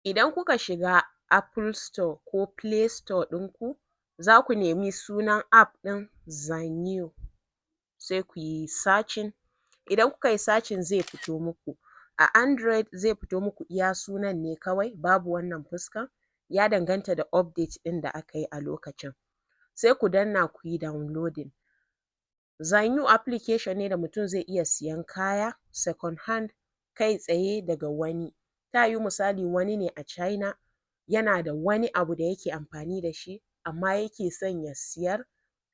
Idan kuka shiga Apple Store ko Play Store ɗinku, za ku nemi sunan app ɗin Zanyo, sai ku yi searching. Idan kuka yi searching zai fito muku. A Android zai fito muku iya sunan ne kawai, babu wannan fuskan, ya danganta da update ɗin da aka yi a lokacin. Sai ku danna ku yi downloading. Zanyo application ne da mutum zai iya siyan kaya second hand kai tsaye daga wani. Ta yiwu misali wani ne a China yana da wani abu da yake amfani da shi, amma yake son ya siyar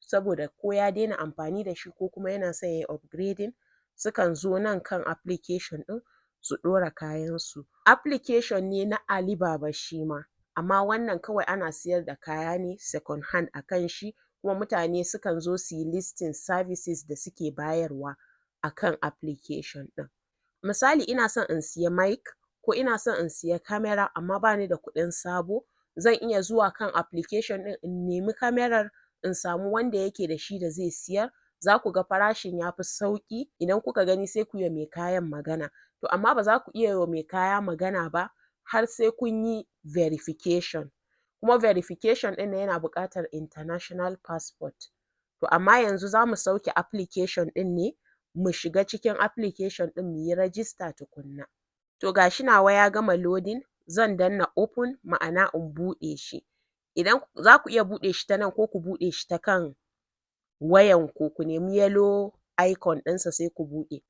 saboda ko ya daina amfani da shi ko kuma yana son ya yi upgrading, sukan zo nan kan application ɗin su ɗora kayansu. Application ne na Alibaba shi ma, amma wannan kawai ana siyar da kaya ne second hand a kan shi, kuma mutane sukan zo su yi listing services da suke bayarwa a kan application ɗin. Misali ina son in siya mic ko ina son in siya camera amma ba ni da kuɗin sabo, zan iya zuwa kan application ɗin in nemi camerar, in samu wanda yake da shi da zai siyar, za ku ga farashin ya fi sauƙi. Idan kuka gani sai ku yi wa mai kayan magana. To amma ba za ku iya yi wa mai kaya magana ba har sai kun yi verification, kuma verification ɗin nan yana buƙatar international passport. To amma yanzu za mu sauke application ɗin ne, mu shiga cikin application ɗin mu yi register tukunna. To ga shi nawa ya gama loading, zan danna open, ma'ana in buɗe shi. Idan za ku iya buɗe shi ta nan ko ku buɗe shi ta kan wayanku, ku nemi yellow icon ɗinsa sai ku buɗe.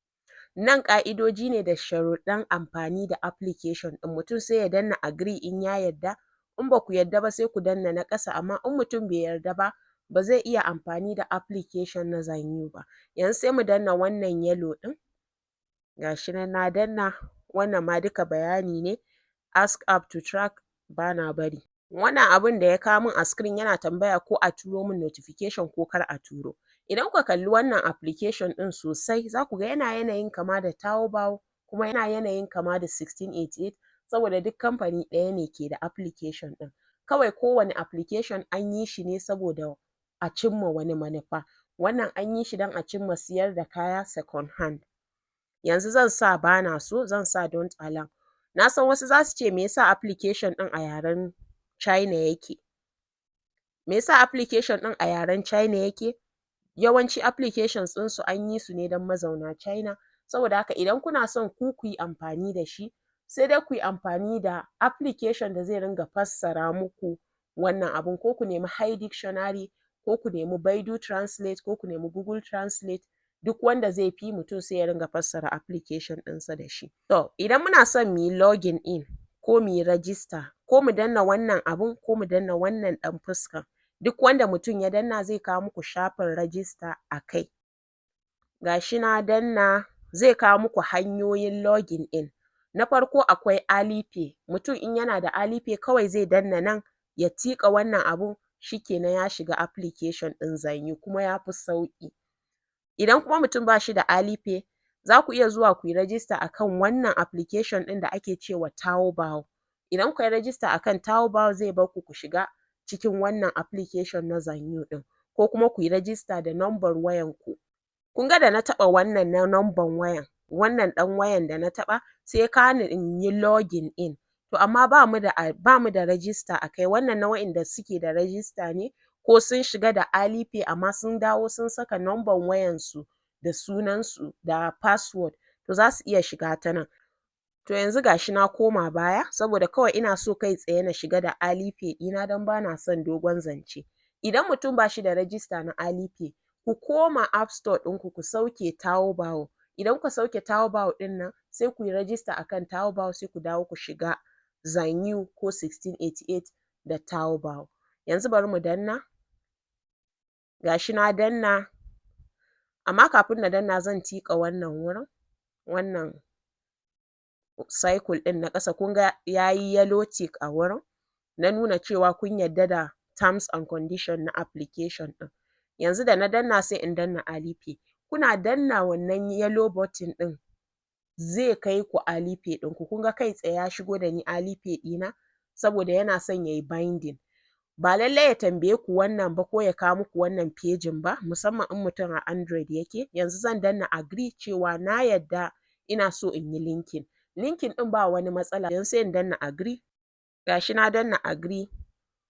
Nan ƙa'idoji ne da sharuɗɗan amfani da application ɗin, mutum sai ya danna agree in ya yarda, in ba ku yarda ba sai ku danna na ƙasa, amma in mutum bai yarda ba, ba zai iya amfani da application na Zanyo ba. Yanzu sai mu danna wannan yellow ɗin, ga shi nan na danna, wannan ma duka bayani ne, ask app to track, ba na bari. Wannan abun da ya kawo min a screen yana tambaya ko a turo min notification ko kar a turo. Idan kuka kalli wannan application ɗin sosai za ku ga yana yanayin kama da Taobao, kuma yana yanayin kama da 1688, saboda duk kamfani ɗaya ne ke da application ɗin. Kawai kowane application an yi shi ne saboda a cimma wani manufa. Wannan an yi shi don a cimma siyar da kaya second hand. Yanzu zan sa ba na so, zan sa don't allow. Na san wasu za su ce me yasa application ɗin a yaren China yake? Me yasa application ɗin a yaren China yake? Yawanci applications ɗinsu an yi su ne don mazauna China, saboda haka idan kuna son ku yi amfani da shi, sai dai ku yi amfani da application da zai ringa fassara muku wannan abun, ko ku nemi Hi Dictionary, ko ku nemi Baidu Translate, ko ku nemi Google Translate, duk wanda zai fi mutum sai ya ringa fassara application ɗinsa da shi. To idan muna son mu yi login in ko mu yi register, ko mu danna wannan abun ko mu danna wannan ɗan fuskan, duk wanda mutum ya danna zai kawo muku shafin register a kai. Ga shi na danna, zai kawo muku hanyoyin login in. Na farko akwai Alipay, mutum in yana da Alipay kawai zai danna nan ya tiƙa wannan abun, shi kenan ya shiga application ɗin Zanyo, kuma ya fi sauƙi. Idan kuma mutum ba shi da Alipay, za ku iya zuwa ku yi register a kan wannan application ɗin da ake ce wa Taobao. Idan kuka yi register a kan Taobao zai bar ku ku shiga cikin wannan application na Zanyo ɗin, ko kuma ku yi register da number wayanku. Kun ga da na taɓa wannan na number wayan, wannan ɗan wayan da na taɓa, sai ya kawo ni in yi login in. To amma ba mu da register a kai, wannan na wa'inda suke da register ne, ko sun shiga da Alipay amma sun dawo sun saka number wayansu da sunansu da password, to za su iya shiga ta nan. To yanzu ga shi na koma baya, saboda kawai ina so kai tsaye na shiga da Alipay ɗina don ba na son dogon zance. Idan mutum ba shi da register na Alipay, ku koma app store ɗinku ku sauke Taobao. Idan kuka sauke Taobao ɗin nan, sai ku yi register a kan Taobao, sai ku dawo ku shiga Zanyo ko 1688 da Taobao. Yanzu bari mu danna. Ga shi na danna, amma kafin na danna zan tiƙa wannan wurin, wannan circle ɗin na ƙasa, kun ga ya yi yellow tick a wurin, na nuna cewa kun yarda da terms and condition na application ɗin. Yanzu da na danna sai in danna Alipay. Kuna danna wannan yellow button ɗin zai kai ku Alipay ɗinku. Kun ga kai tsaye ya shigo da ni Alipay ɗina, saboda yana son ya yi binding. Ba lallai ya tambaye ku wannan ba ko ya kawo muku wannan pejin ba, musamman in mutum a Android yake. Yanzu zan danna agree cewa na yarda ina so in yi linking. Linking ɗin ba wani matsala, yanzu sai in danna agree. Gashi na danna agree,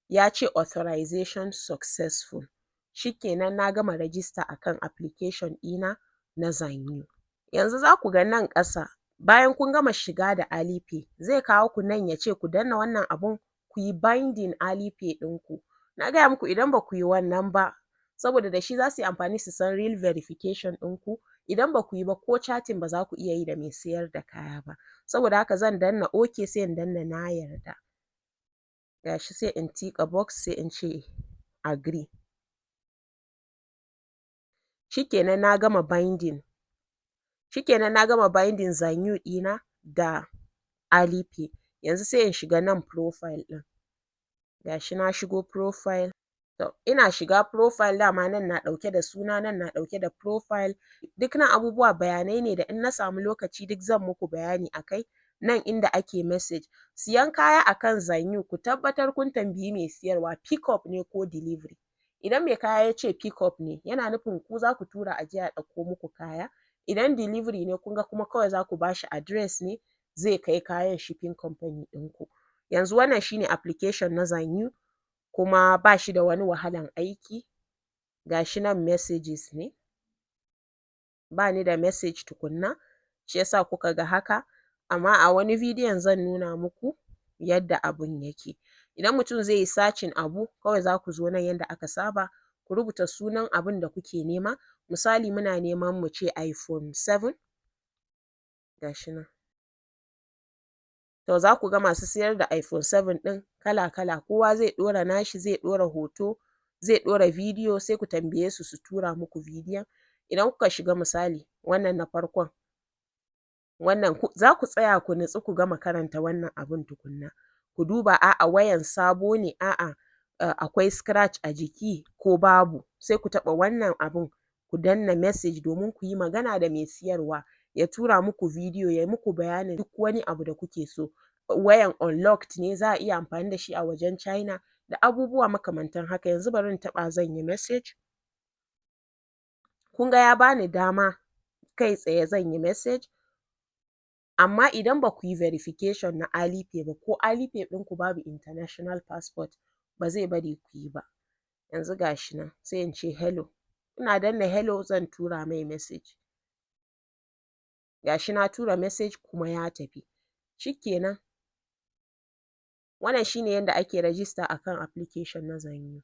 ya ce authorization successful. Shikenan na gama register akan application ɗina na Zanyo. Yanzu za ku ga nan ƙasa bayan kun gama shiga da Alipay zai kawo ku nan ya ce ku danna wannan abun ku yi binding Alipay ɗinku. Na gaya muku idan ba ku yi wannan ba, saboda da shi za su yi amfani su san real verification ɗinku, idan ba ku yi ba ko chatting ba za ku iya yi da mai sayar da kaya ba. Saboda haka zan danna OK, sai in danna na yarda. Gashi sai in tiƙa box sai in ce agree. Shikenan na gama binding. Shikenan na gama binding Zanyo ɗina da Alipay. Yanzu sai in shiga nan profile ɗin. Gashi na shigo profile. To ina shiga profile dama nan na ɗauke da suna, nan na ɗauke da profile. Duk nan abubuwa bayanai ne da in na samu lokaci duk zan muku bayani a kai. Nan inda ake message. Siyan kaya akan Zanyo ku tabbatar kun tambayi mai siyarwa pick up ne ko delivery. Idan mai kaya ya ce pick up ne, yana nufin ku za ku tura a je a ɗauko muku kaya. Idan delivery ne kun ga kuma kawai za ku ba shi address ne zai kai kayan shipping company ɗinku. Yanzu wannan shine application na Zanyo kuma ba shi da wani wahalan aiki. Gashi nan messages ne. Ba ni da message tukunna, shi yasa kuka ga haka. Amma a wani bidiyon zan nuna muku yadda abun yake. Idan mutum zai yi searching abu, kawai za ku zo nan yanda aka saba, ku rubuta sunan abun da kuke nema. Misali muna neman mu ce iPhone 7. Gashi nan. To za ku ga masu sayar da iPhone 7 ɗin kala-kala, kowa zai ɗora nashi, zai ɗora hoto, zai ɗora bidiyo, sai ku tambaye su su tura muku bidiyon. Idan kuka shiga misali wannan na farkon, wannan za ku tsaya ku nutsu ku gama karanta wannan abun tukunna. Ku duba a'a wayan sabo ne, a'a akwai scratch a jiki ko babu. Sai ku taɓa wannan abun ku danna message domin ku yi magana da mai siyarwa, ya tura muku bidiyo, ya muku bayanin duk wani abu da kuke so. Wayan unlocked ne, za a iya amfani da shi a wajen China da abubuwa makamantan haka. Yanzu bari in taɓa zan yi message. Kun ga ya bani dama kai tsaye zan yi message. Amma idan ba ku yi verification na Alipay ba ko Alipay ɗinku babu international passport, ba zai bari ku yi ba. Yanzu gashi nan sai in ce hello. Ina danna hello zan tura mai message. Gashi na tura message kuma ya tafi. Shikenan. Wannan shine yanda ake register akan application na Zanyo.